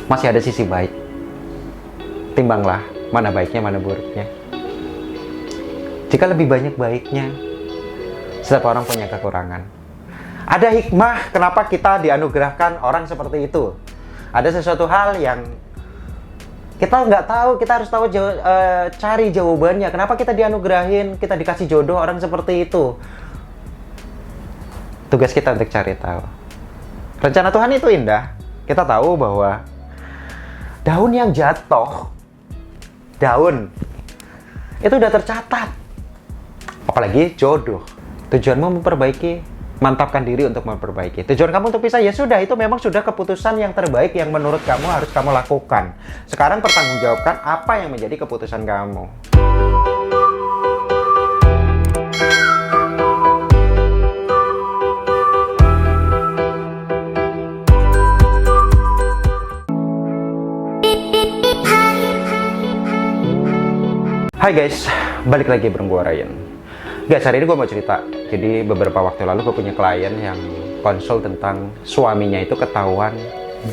masih ada sisi baik. Timbanglah mana baiknya, mana buruknya. Jika lebih banyak baiknya, setiap orang punya kekurangan. Ada hikmah kenapa kita dianugerahkan orang seperti itu. Ada sesuatu hal yang kita nggak tahu, kita harus tahu cari jawabannya. Kenapa kita dianugerahin, kita dikasih jodoh orang seperti itu. Tugas kita untuk cari tahu. Rencana Tuhan itu indah. Kita tahu bahwa daun yang jatuh, daun itu udah tercatat. Apalagi jodoh. Tujuanmu memperbaiki, mantapkan diri untuk memperbaiki. Tujuan kamu untuk pisah, ya sudah, itu memang sudah keputusan yang terbaik yang menurut kamu harus kamu lakukan. Sekarang pertanggungjawabkan apa yang menjadi keputusan kamu. Hai guys, balik lagi bareng gua Ryan. Guys, hari ini gue mau cerita. Jadi beberapa waktu lalu gue punya klien yang konsul tentang suaminya itu ketahuan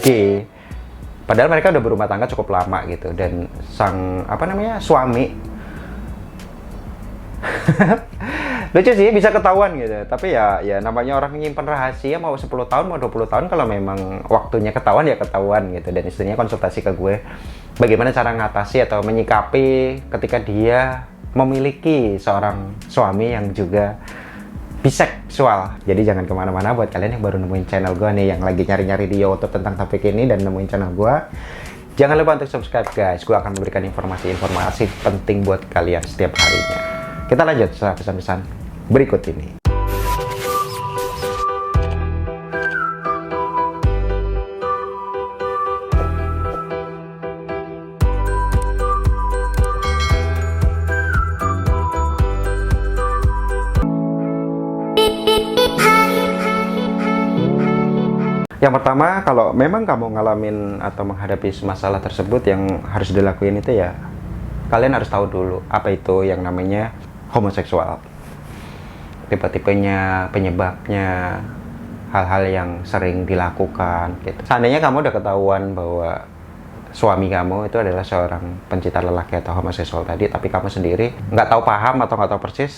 gay. Padahal mereka udah berumah tangga cukup lama gitu. Dan sang, suami lucu sih, bisa ketahuan gitu. Tapi ya namanya orang nyimpen rahasia, mau 10 tahun, mau 20 tahun, kalau memang waktunya ketahuan ya ketahuan gitu. Dan istrinya konsultasi ke gue, bagaimana cara ngatasi atau menyikapi ketika dia memiliki seorang suami yang juga biseksual. Jadi jangan kemana-mana buat kalian yang baru nemuin channel gue nih, yang lagi nyari-nyari di YouTube tentang topik ini dan nemuin channel gue, jangan lupa untuk subscribe guys. Gue akan memberikan informasi-informasi penting buat kalian setiap harinya. Kita lanjut setelah pesan-pesan berikut ini. Yang pertama, kalau memang kamu ngalamin atau menghadapi masalah tersebut, yang harus dilakuin itu ya, kalian harus tahu dulu apa itu yang namanya homoseksual. Tipe-tipenya, penyebabnya, hal-hal yang sering dilakukan gitu. Seandainya kamu udah ketahuan bahwa suami kamu itu adalah seorang pencinta lelaki atau homoseksual tadi, tapi kamu sendiri nggak tahu paham atau nggak tahu persis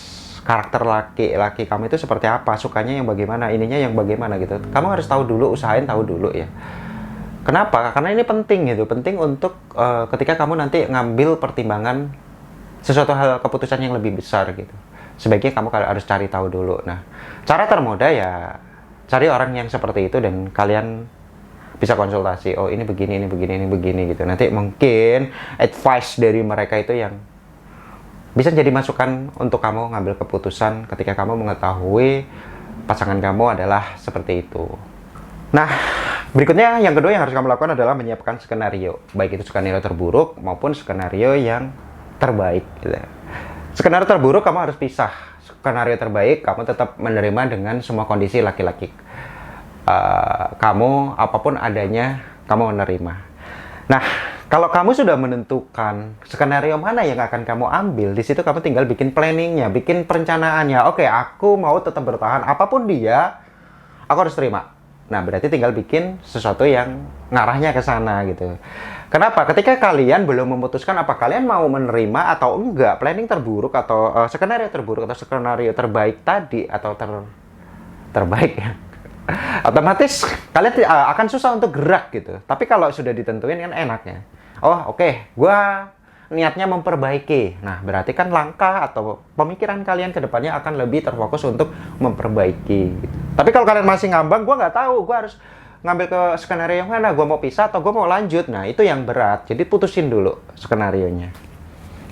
karakter laki-laki kamu itu seperti apa, sukanya yang bagaimana, ininya yang bagaimana gitu. Kamu harus tahu dulu, usahain tahu dulu ya. Kenapa? Karena ini penting gitu, penting untuk ketika kamu nanti ngambil pertimbangan sesuatu hal, keputusan yang lebih besar gitu. Sebaiknya kamu harus cari tahu dulu. Nah, cara termudah ya cari orang yang seperti itu dan kalian bisa konsultasi. Oh, ini begini, ini begini, ini begini gitu. Nanti mungkin advice dari mereka itu yang bisa jadi masukan untuk kamu ngambil keputusan ketika kamu mengetahui pasangan kamu adalah seperti itu. Nah, berikutnya yang kedua yang harus kamu lakukan adalah menyiapkan skenario. Baik itu skenario terburuk maupun skenario yang terbaik gitu. Skenario terburuk kamu harus pisah. Skenario terbaik kamu tetap menerima dengan semua kondisi laki-laki. Kamu apapun adanya kamu menerima. Nah, kalau kamu sudah menentukan skenario mana yang akan kamu ambil, di situ kamu tinggal bikin planningnya, bikin perencanaannya. Oke, aku mau tetap bertahan, apapun dia, aku harus terima. Nah, berarti tinggal bikin sesuatu yang ngarahnya ke sana gitu. Kenapa? Ketika kalian belum memutuskan apa kalian mau menerima atau enggak, planning terburuk atau skenario terburuk atau skenario terbaik tadi atau terbaik ya, otomatis kalian akan susah untuk gerak gitu. Tapi kalau sudah ditentuin kan enaknya. Oh oke, gua niatnya memperbaiki. Nah berarti kan langkah atau pemikiran kalian ke depannya akan lebih terfokus untuk memperbaiki gitu. Tapi kalau kalian masih ngambang, gua nggak tahu gua harus ngambil ke skenario yang mana, gua mau pisah atau gua mau lanjut. Nah itu yang berat, jadi putusin dulu skenarionya.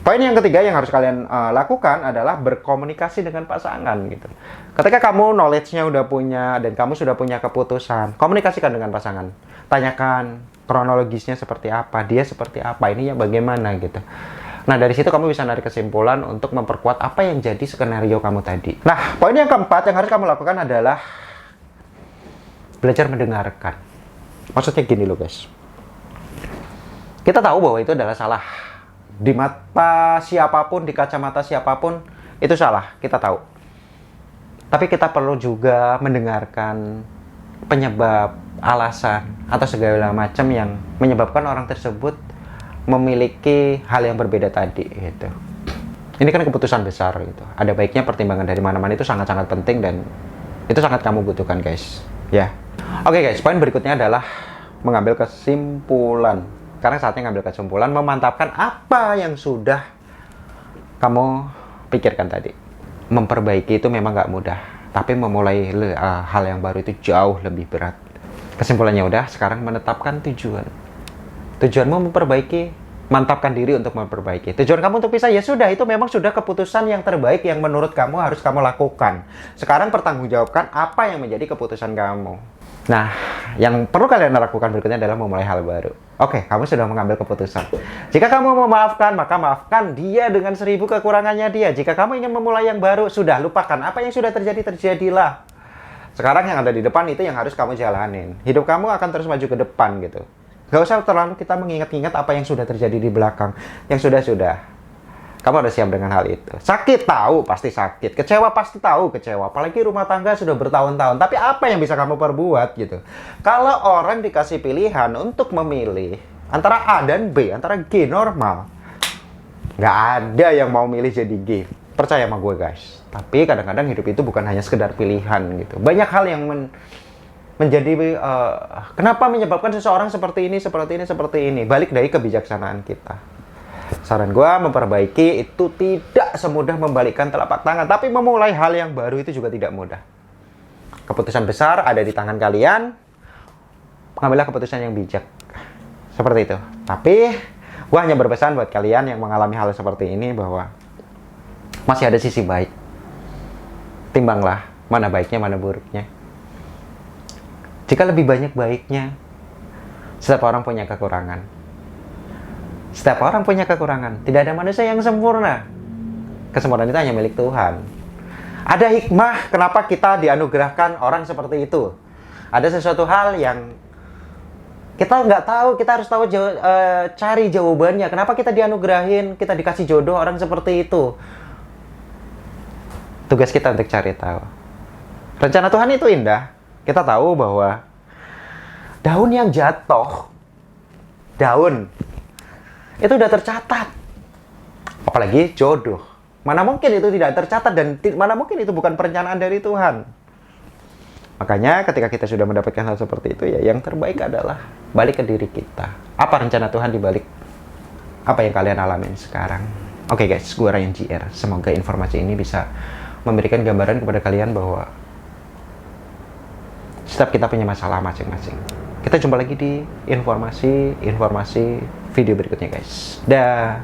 Poin yang ketiga yang harus kalian lakukan adalah berkomunikasi dengan pasangan gitu. Ketika kamu knowledge-nya udah punya dan kamu sudah punya keputusan, komunikasikan dengan pasangan. Tanyakan kronologisnya seperti apa, dia seperti apa, ini ya bagaimana gitu. Nah dari situ kamu bisa narik kesimpulan untuk memperkuat apa yang jadi skenario kamu tadi. Nah poin yang keempat yang harus kamu lakukan adalah belajar mendengarkan. Maksudnya gini loh guys, kita tahu bahwa itu adalah salah. Di mata siapapun, di kacamata siapapun, itu salah, kita tahu. Tapi kita perlu juga mendengarkan penyebab, alasan, atau segala macam yang menyebabkan orang tersebut memiliki hal yang berbeda tadi gitu. Ini kan keputusan besar gitu. Ada baiknya pertimbangan dari mana-mana itu sangat-sangat penting dan itu sangat kamu butuhkan guys. Ya. Oke guys, poin berikutnya adalah mengambil kesimpulan. Sekarang saatnya ngambil kesimpulan, memantapkan apa yang sudah kamu pikirkan tadi. Memperbaiki itu memang nggak mudah, tapi memulai hal yang baru itu jauh lebih berat. Kesimpulannya udah, sekarang menetapkan tujuan. Tujuanmu memperbaiki, mantapkan diri untuk memperbaiki. Tujuan kamu untuk pisah, ya sudah, itu memang sudah keputusan yang terbaik yang menurut kamu harus kamu lakukan. Sekarang pertanggungjawabkan apa yang menjadi keputusan kamu. Nah, yang perlu kalian lakukan berikutnya adalah memulai hal baru. Oke, kamu sudah mengambil keputusan. Jika kamu memaafkan, maka maafkan dia dengan 1000 kekurangannya dia. Jika kamu ingin memulai yang baru, sudah lupakan. Apa yang sudah terjadi, terjadilah. Sekarang yang ada di depan itu yang harus kamu jalanin. Hidup kamu akan terus maju ke depan gitu. Gak usah terlalu kita mengingat-ingat apa yang sudah terjadi di belakang. Yang sudah-sudah. Kamu harus siap dengan hal itu. Sakit tahu, pasti sakit. Kecewa pasti tahu, kecewa. Apalagi rumah tangga sudah bertahun-tahun. Tapi apa yang bisa kamu perbuat gitu? Kalau orang dikasih pilihan untuk memilih antara A dan B, antara G normal, nggak ada yang mau milih jadi G. Percaya sama gue guys. Tapi kadang-kadang hidup itu bukan hanya sekedar pilihan gitu. Banyak hal yang menjadi kenapa menyebabkan seseorang seperti ini, seperti ini, seperti ini. Balik dari kebijaksanaan kita. Saran gue, memperbaiki itu tidak semudah membalikkan telapak tangan, tapi memulai hal yang baru itu juga tidak mudah. Keputusan besar ada di tangan kalian, ambillah keputusan yang bijak. Seperti itu. Tapi gue hanya berpesan buat kalian yang mengalami hal seperti ini bahwa masih ada sisi baik. Timbanglah mana baiknya, mana buruknya. Jika lebih banyak baiknya, setiap orang punya kekurangan. Setiap orang punya kekurangan. Tidak ada manusia yang sempurna. Kesempurnaan itu hanya milik Tuhan. Ada hikmah kenapa kita dianugerahkan orang seperti itu. Ada sesuatu hal yang kita nggak tahu, kita harus tahu cari jawabannya. Kenapa kita dianugerahin, kita dikasih jodoh orang seperti itu. Tugas kita untuk cari tahu. Rencana Tuhan itu indah. Kita tahu bahwa daun yang jatuh, daun itu udah tercatat. Apalagi jodoh. Mana mungkin itu tidak tercatat dan mana mungkin itu bukan perencanaan dari Tuhan. Makanya ketika kita sudah mendapatkan hal seperti itu, ya yang terbaik adalah balik ke diri kita. Apa rencana Tuhan di balik apa yang kalian alamin sekarang? Oke guys, gue Ryan JR. Semoga informasi ini bisa memberikan gambaran kepada kalian bahwa setiap kita punya masalah masing-masing. Kita jumpa lagi di informasi video berikutnya guys. Dah.